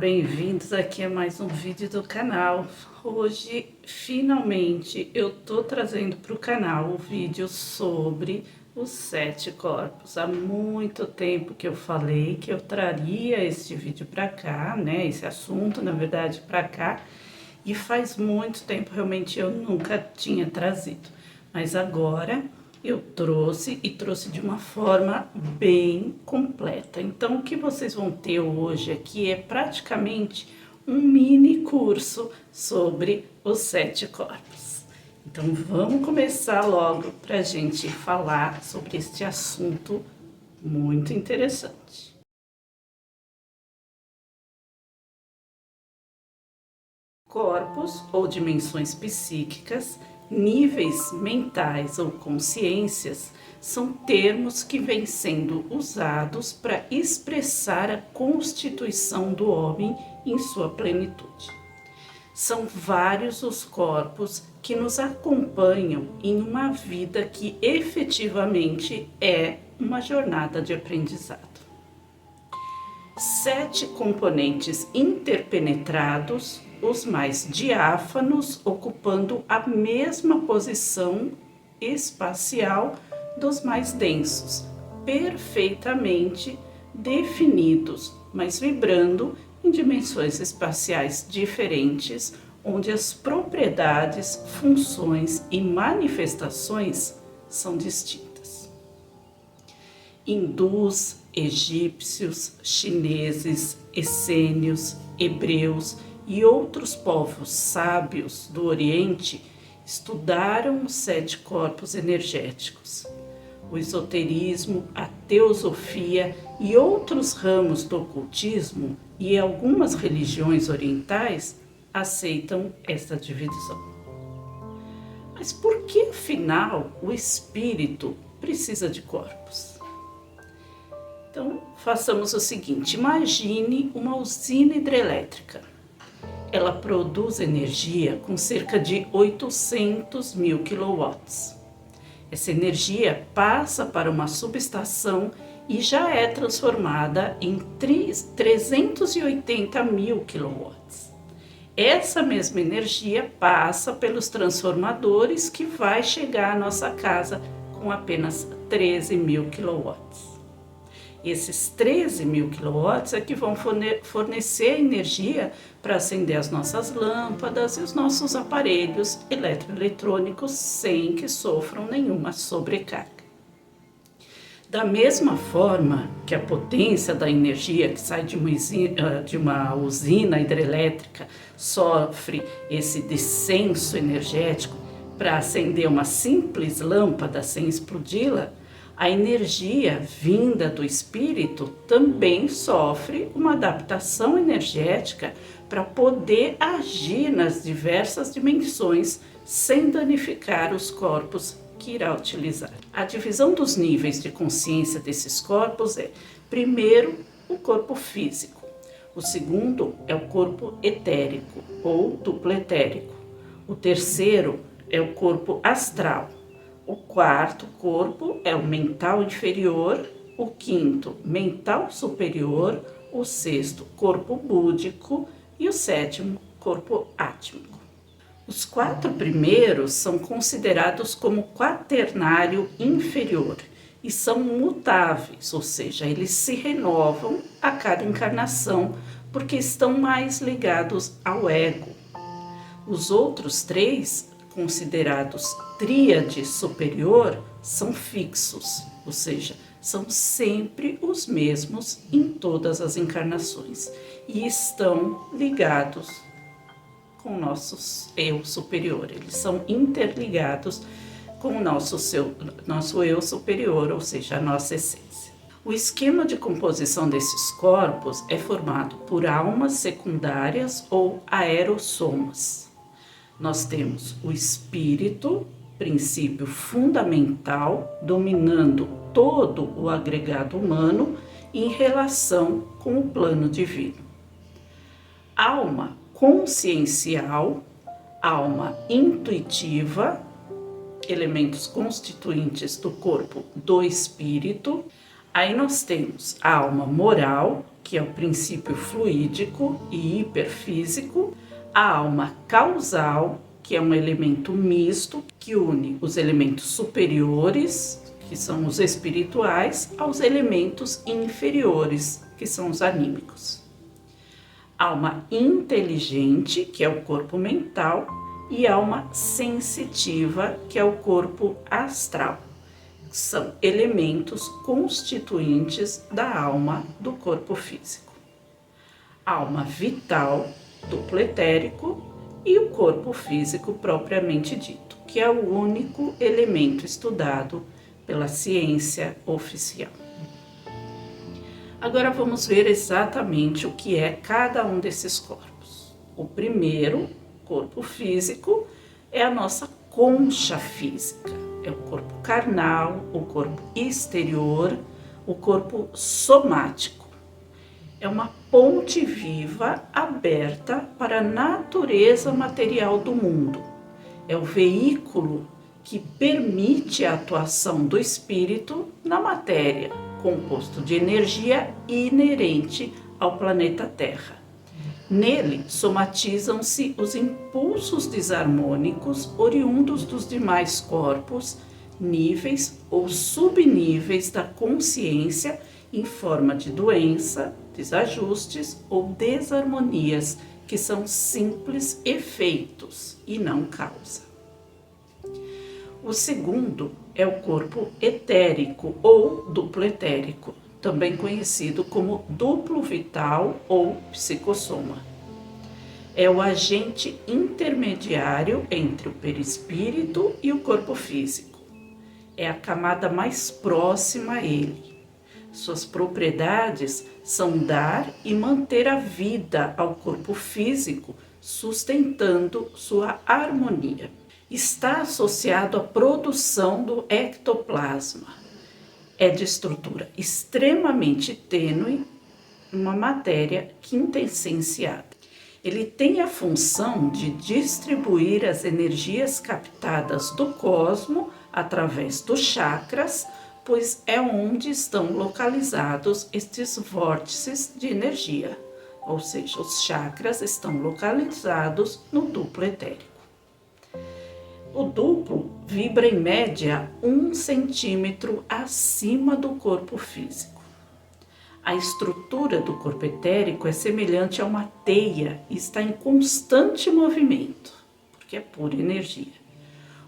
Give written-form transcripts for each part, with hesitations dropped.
bem-vindos aqui a mais um vídeo do canal. Hoje, finalmente, eu tô trazendo para o canal o vídeo sobre os 7 corpos. Há muito tempo que eu falei que eu traria este vídeo para cá, né? Esse assunto, na verdade, para cá. E faz muito tempo, realmente, eu nunca tinha trazido. Mas agora eu trouxe e trouxe de uma forma bem completa. Então, o que vocês vão ter hoje aqui é praticamente um mini curso sobre os 7 corpos. Então, vamos começar logo para a gente falar sobre este assunto muito interessante. Corpos ou dimensões psíquicas, níveis mentais ou consciências são termos que vêm sendo usados para expressar a constituição do homem em sua plenitude. São vários os corpos que nos acompanham em uma vida que efetivamente é uma jornada de aprendizado. 7 componentes interpenetrados, os mais diáfanos, ocupando a mesma posição espacial dos mais densos, perfeitamente definidos, mas vibrando em dimensões espaciais diferentes, onde as propriedades, funções e manifestações são distintas. Hindus, egípcios, chineses, essênios, hebreus e outros povos sábios do Oriente estudaram os 7 corpos energéticos. O esoterismo, a teosofia e outros ramos do ocultismo e algumas religiões orientais aceitam esta divisão. Mas por que, afinal, o espírito precisa de corpos? Então, façamos o seguinte: imagine uma usina hidrelétrica. Ela produz energia com cerca de 800 mil quilowatts. Essa energia passa para uma subestação e já é transformada em 380 mil quilowatts. Essa mesma energia passa pelos transformadores que vai chegar à nossa casa com apenas 13 mil quilowatts. Esses 13 mil quilowatts é que vão fornecer energia para acender as nossas lâmpadas e os nossos aparelhos eletroeletrônicos sem que sofram nenhuma sobrecarga. Da mesma forma que a potência da energia que sai de uma usina hidrelétrica sofre esse descenso energético para acender uma simples lâmpada sem explodi-la, a energia vinda do espírito também sofre uma adaptação energética para poder agir nas diversas dimensões sem danificar os corpos que irá utilizar. A divisão dos níveis de consciência desses corpos é: primeiro, o corpo físico; o segundo é o corpo etérico ou duplo etérico; o terceiro é o corpo astral; o quarto corpo é o mental inferior; o quinto, mental superior; o sexto, corpo búdico; e o sétimo, corpo átmico. Os 4 primeiros são considerados como quaternário inferior e são mutáveis, ou seja, eles se renovam a cada encarnação porque estão mais ligados ao ego. Os outros 3, considerados tríade superior, são fixos, ou seja, são sempre os mesmos em todas as encarnações e estão ligados com o nosso eu superior. Eles são interligados com o nosso eu superior, ou seja, a nossa essência. O esquema de composição desses corpos é formado por almas secundárias ou aerossomas. Nós temos o espírito, princípio fundamental, dominando todo o agregado humano em relação com o plano divino. Alma consciencial, alma intuitiva, elementos constituintes do corpo do espírito. Aí nós temos a alma moral, que é o princípio fluídico e hiperfísico, a alma causal, que é um elemento misto que une os elementos superiores, que são os espirituais, aos elementos inferiores, que são os anímicos. Alma inteligente, que é o corpo mental, e alma sensitiva, que é o corpo astral. São elementos constituintes da alma do corpo físico. Alma vital, duplo etérico, e o corpo físico propriamente dito, que é o único elemento estudado pela ciência oficial. Agora vamos ver exatamente o que é cada um desses corpos. O primeiro, corpo físico, é a nossa concha física. É o corpo carnal, o corpo exterior, o corpo somático. É uma ponte viva aberta para a natureza material do mundo. É o veículo que permite a atuação do espírito na matéria, composto de energia inerente ao planeta Terra. Nele somatizam-se os impulsos desarmônicos oriundos dos demais corpos, níveis ou subníveis da consciência em forma de doença, desajustes ou desarmonias, que são simples efeitos e não causa. O segundo é o corpo etérico ou duplo etérico, também conhecido como duplo vital ou psicossoma. É o agente intermediário entre o perispírito e o corpo físico. É a camada mais próxima a ele. Suas propriedades são dar e manter a vida ao corpo físico, sustentando sua harmonia. Está associado à produção do ectoplasma. É de estrutura extremamente tênue, uma matéria quintessenciada. Ele tem a função de distribuir as energias captadas do cosmo através dos chakras, pois é onde estão localizados estes vórtices de energia, ou seja, os chakras estão localizados no duplo etérico. O duplo vibra em média 1 centímetro acima do corpo físico. A estrutura do corpo etérico é semelhante a uma teia e está em constante movimento, porque é pura energia.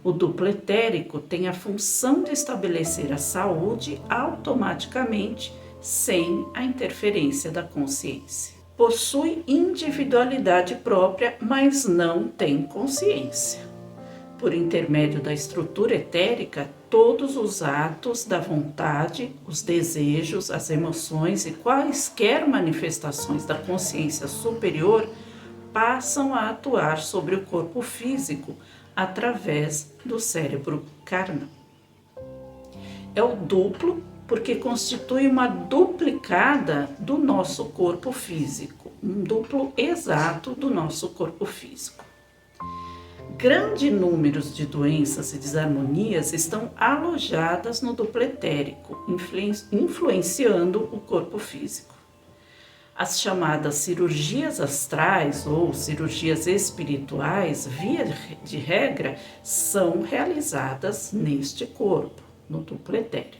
O duplo etérico tem a função de estabelecer a saúde automaticamente, sem a interferência da consciência. Possui individualidade própria, mas não tem consciência. Por intermédio da estrutura etérica, todos os atos da vontade, os desejos, as emoções e quaisquer manifestações da consciência superior passam a atuar sobre o corpo físico através do cérebro carnal. É o duplo porque constitui uma duplicada do nosso corpo físico, um duplo exato do nosso corpo físico. Grande número de doenças e desarmonias estão alojadas no duplo etérico, influenciando o corpo físico. As chamadas cirurgias astrais ou cirurgias espirituais, via de regra, são realizadas neste corpo, no duplo etérico.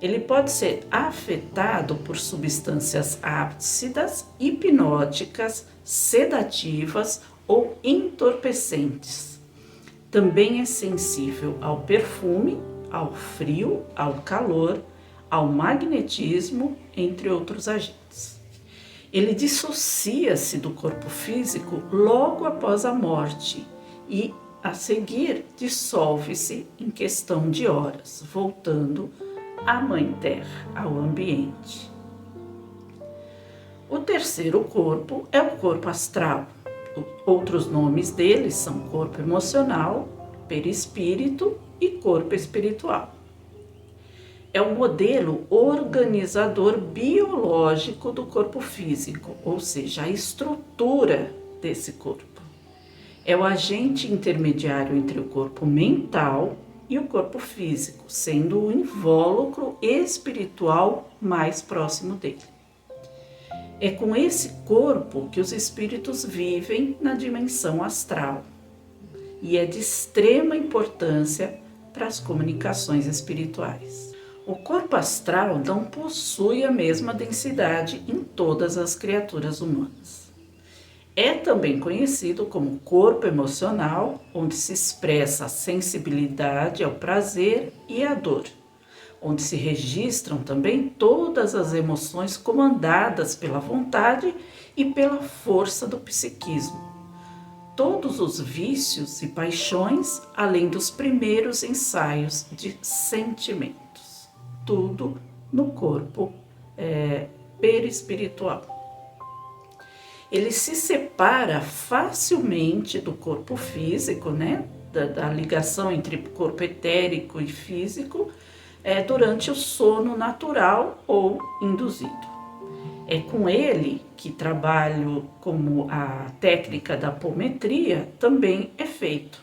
Ele pode ser afetado por substâncias ácidas, hipnóticas, sedativas ou entorpecentes. Também é sensível ao perfume, ao frio, ao calor, ao magnetismo, entre outros agentes. Ele dissocia-se do corpo físico logo após a morte e, a seguir, dissolve-se em questão de horas, voltando à Mãe Terra, ao ambiente. O terceiro corpo é o corpo astral. Outros nomes deles são corpo emocional, perispírito e corpo espiritual. É o modelo organizador biológico do corpo físico, ou seja, a estrutura desse corpo. É o agente intermediário entre o corpo mental e o corpo físico, sendo o invólucro espiritual mais próximo dele. É com esse corpo que os espíritos vivem na dimensão astral e é de extrema importância para as comunicações espirituais. O corpo astral não possui a mesma densidade em todas as criaturas humanas. É também conhecido como corpo emocional, onde se expressa a sensibilidade ao prazer e à dor, onde se registram também todas as emoções comandadas pela vontade e pela força do psiquismo. Todos os vícios e paixões, além dos primeiros ensaios de sentimentos. Tudo no corpo perispiritual. Ele se separa facilmente do corpo físico, né? Da ligação entre corpo etérico e físico, durante o sono natural ou induzido. É com ele que trabalho como a técnica da apometria também é feito,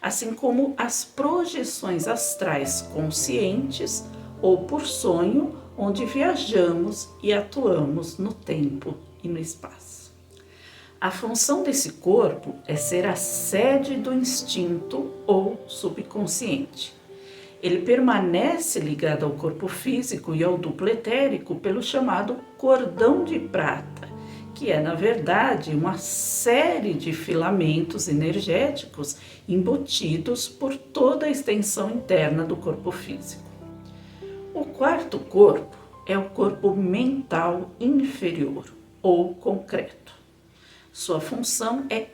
assim como as projeções astrais conscientes ou por sonho, onde viajamos e atuamos no tempo e no espaço. A função desse corpo é ser a sede do instinto ou subconsciente. Ele permanece ligado ao corpo físico e ao duplo etérico pelo chamado cordão de prata, que é, na verdade, uma série de filamentos energéticos embutidos por toda a extensão interna do corpo físico. O quarto corpo é o corpo mental inferior ou concreto. Sua função é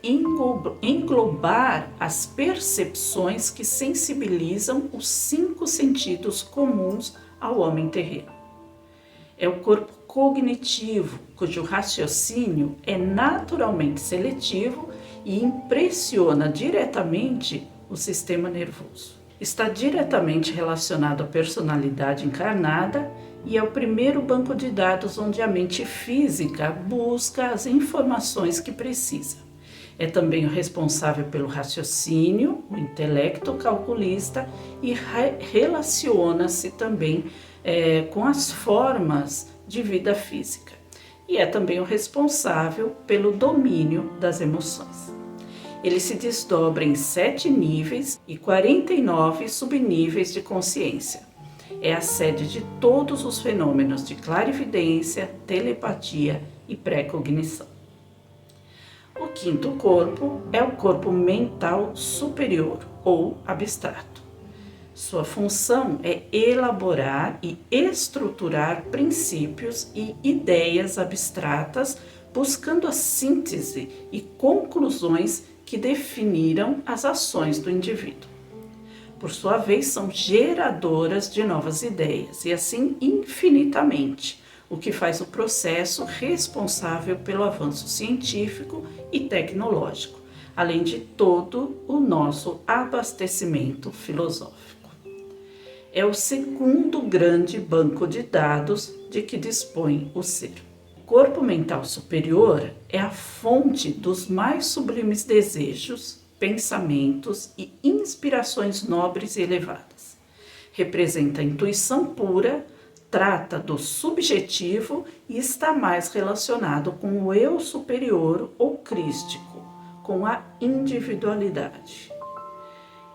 englobar as percepções que sensibilizam os 5 sentidos comuns ao homem terreno. É o corpo cognitivo, cujo raciocínio é naturalmente seletivo e impressiona diretamente o sistema nervoso. Está diretamente relacionado à personalidade encarnada e é o primeiro banco de dados onde a mente física busca as informações que precisa. É também o responsável pelo raciocínio, o intelecto calculista e relaciona-se também com as formas de vida física. E é também o responsável pelo domínio das emoções. Ele se desdobra em 7 níveis e 49 subníveis de consciência. É a sede de todos os fenômenos de clarividência, telepatia e pré-cognição. O quinto corpo é o corpo mental superior ou abstrato. Sua função é elaborar e estruturar princípios e ideias abstratas, buscando a síntese e conclusões que definiram as ações do indivíduo. Por sua vez, são geradoras de novas ideias e assim infinitamente, o que faz o processo responsável pelo avanço científico e tecnológico, além de todo o nosso abastecimento filosófico. É o segundo grande banco de dados de que dispõe o ser. O corpo mental superior é a fonte dos mais sublimes desejos, pensamentos e inspirações nobres e elevadas. Representa a intuição pura, trata do subjetivo e está mais relacionado com o eu superior ou crístico, com a individualidade.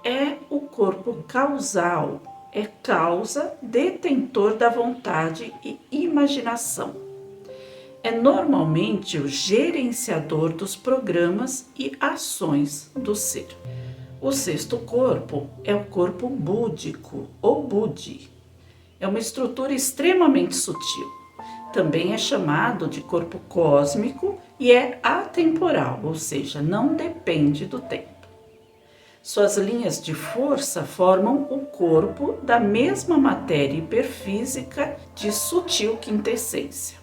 É o corpo causal, é causa, detentor da vontade e imaginação. É normalmente o gerenciador dos programas e ações do ser. O sexto corpo é o corpo búdico ou Budi. É uma estrutura extremamente sutil. Também é chamado de corpo cósmico e é atemporal, ou seja, não depende do tempo. Suas linhas de força formam o corpo da mesma matéria hiperfísica de sutil quintessência.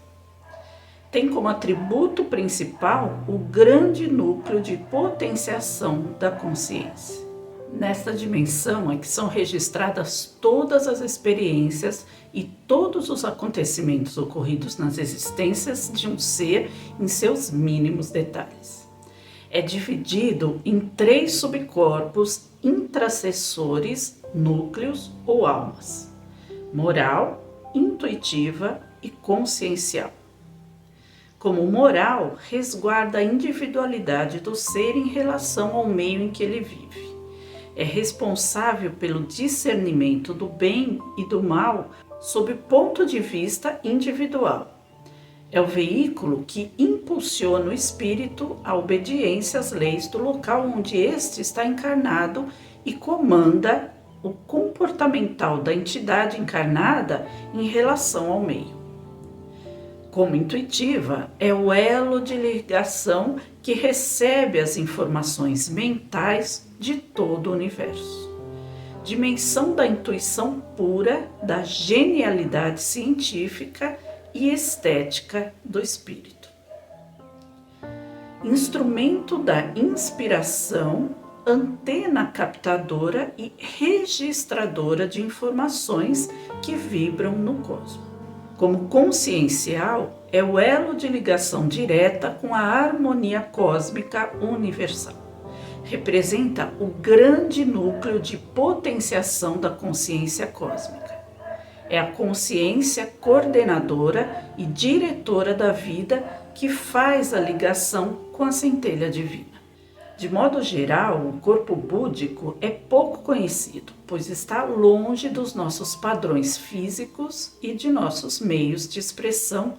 Tem como atributo principal o grande núcleo de potenciação da consciência. Nesta dimensão é que são registradas todas as experiências e todos os acontecimentos ocorridos nas existências de um ser em seus mínimos detalhes. É dividido em 3 subcorpos intracessores, núcleos ou almas: moral, intuitiva e consciencial. Como moral, resguarda a individualidade do ser em relação ao meio em que ele vive. É responsável pelo discernimento do bem e do mal sob o ponto de vista individual. É o veículo que impulsiona o espírito à obediência às leis do local onde este está encarnado e comanda o comportamental da entidade encarnada em relação ao meio. Como intuitiva, é o elo de ligação que recebe as informações mentais de todo o universo. Dimensão da intuição pura, da genialidade científica e estética do espírito. Instrumento da inspiração, antena captadora e registradora de informações que vibram no cosmos. Como consciencial, é o elo de ligação direta com a harmonia cósmica universal. Representa o grande núcleo de potenciação da consciência cósmica. É a consciência coordenadora e diretora da vida que faz a ligação com a centelha divina. De modo geral, o corpo búdico é pouco conhecido, pois está longe dos nossos padrões físicos e de nossos meios de expressão,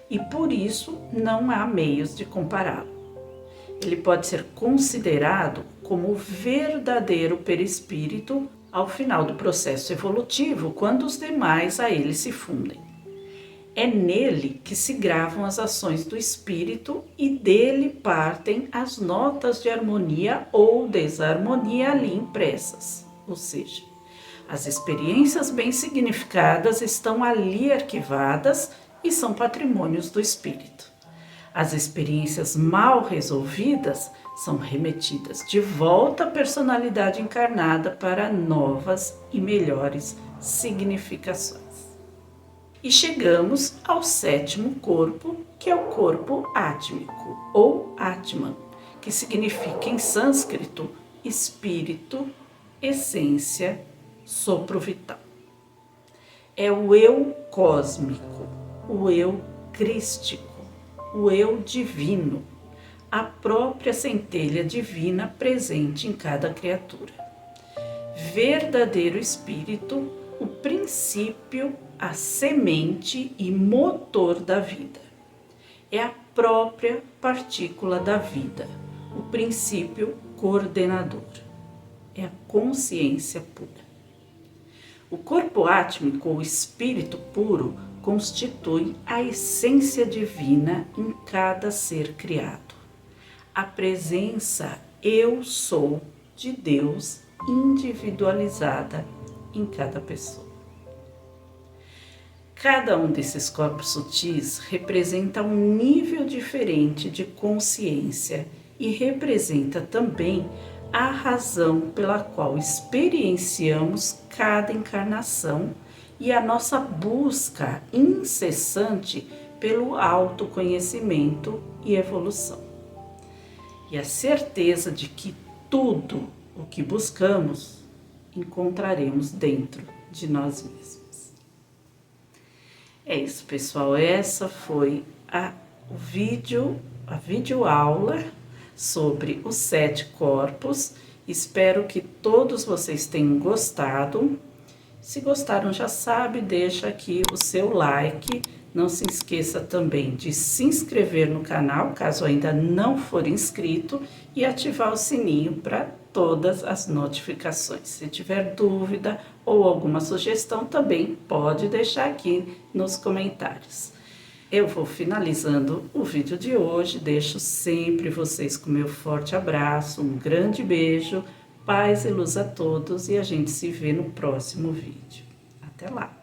e por isso não há meios de compará-lo. Ele pode ser considerado como o verdadeiro perispírito ao final do processo evolutivo, quando os demais a ele se fundem. É nele que se gravam as ações do espírito e dele partem as notas de harmonia ou desarmonia ali impressas. Ou seja, as experiências bem significadas estão ali arquivadas e são patrimônios do espírito. As experiências mal resolvidas são remetidas de volta à personalidade encarnada para novas e melhores significações. E chegamos ao 7º corpo, que é o corpo átmico, ou Atman, que significa em sânscrito espírito, essência, sopro vital. É o eu cósmico, o eu crístico, o eu divino, a própria centelha divina presente em cada criatura. Verdadeiro espírito, o princípio, a semente e motor da vida. É a própria partícula da vida, o princípio coordenador. É a consciência pura. O corpo átmico, ou espírito puro, constitui a essência divina em cada ser criado. A presença eu sou de Deus individualizada em cada pessoa. Cada um desses corpos sutis representa um nível diferente de consciência e representa também a razão pela qual experienciamos cada encarnação e a nossa busca incessante pelo autoconhecimento e evolução. E a certeza de que tudo o que buscamos encontraremos dentro de nós mesmos. É isso, pessoal. Essa foi a videoaula sobre os 7 corpos. Espero que todos vocês tenham gostado. Se gostaram, já sabe, deixa aqui o seu like. Não se esqueça também de se inscrever no canal, caso ainda não for inscrito, e ativar o sininho para todas as notificações. Se tiver dúvida ou alguma sugestão, também pode deixar aqui nos comentários. Eu vou finalizando o vídeo de hoje, deixo sempre vocês com meu forte abraço, um grande beijo, paz e luz a todos, e a gente se vê no próximo vídeo. Até lá!